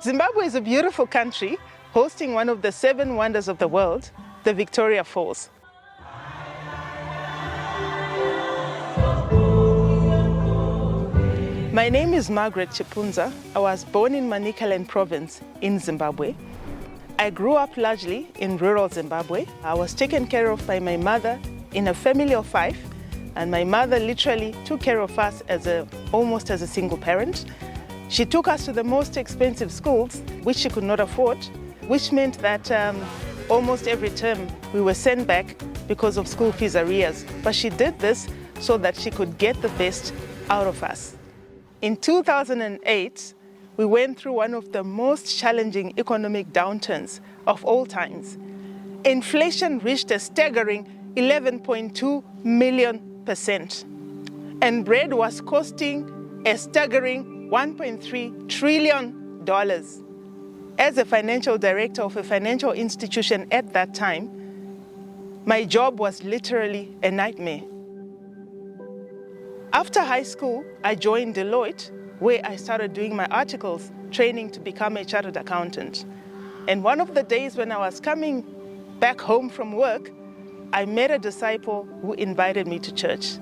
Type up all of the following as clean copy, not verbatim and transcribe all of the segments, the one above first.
Zimbabwe is a beautiful country, hosting one of the 7 wonders of the world, the Victoria Falls. My name is Margret Chipunza. I was born in Manicaland province in Zimbabwe. I grew up largely in rural Zimbabwe. I was taken care of by my mother in a family of 5, and my mother literally took care of us almost as a single parent. She took us to the most expensive schools, which she could not afford, which meant that almost every term we were sent back because of school fees arrears. But she did this so that she could get the best out of us. In 2008, we went through one of the most challenging economic downturns of all times. Inflation reached a staggering 11.2 million%, and bread was costing a staggering $1.3 trillion. As a financial director of a financial institution at that time, my job was literally a nightmare. After high school, I joined Deloitte, where I started doing my articles, training to become a chartered accountant. And one of the days when I was coming back home from work, I met a disciple who invited me to church.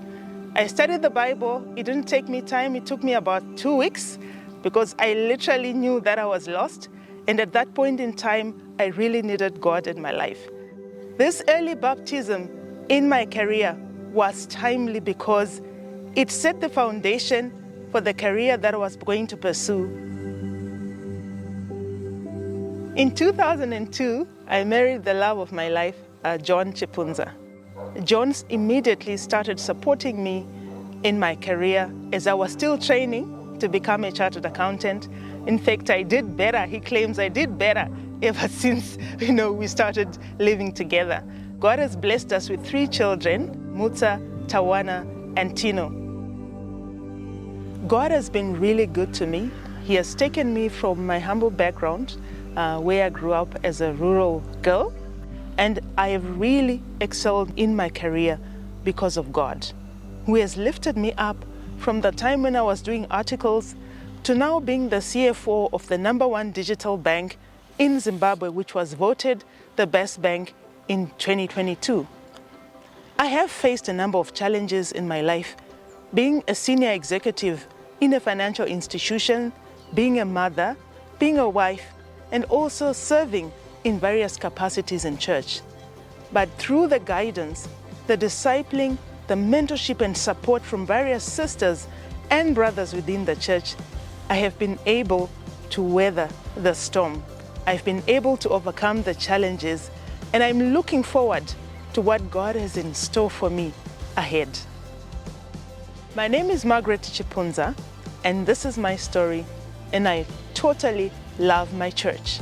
I studied the Bible. It didn't take me time. It took me about 2 weeks because I literally knew that I was lost. And at that point in time, I really needed God in my life. This early baptism in my career was timely because it set the foundation for the career that I was going to pursue. In 2002, I married the love of my life, John Chipunza. John immediately started supporting me in my career as I was still training to become a chartered accountant. In fact, I did better. He claims I did better ever since we started living together. God has blessed us with 3 children, Mutsa, Tawana, and Tino. God has been really good to me. He has taken me from my humble background, where I grew up as a rural girl, and I have really excelled in my career because of God, who has lifted me up from the time when I was doing articles to now being the CFO of the #1 digital bank in Zimbabwe, which was voted the best bank in 2022. I have faced a number of challenges in my life, being a senior executive in a financial institution, being a mother, being a wife, and also serving in various capacities in church. But through the guidance, the discipling, the mentorship and support from various sisters and brothers within the church, I have been able to weather the storm. I've been able to overcome the challenges, and I'm looking forward to what God has in store for me ahead. My name is Margret Chipunza, and this is my story, and I totally love my church.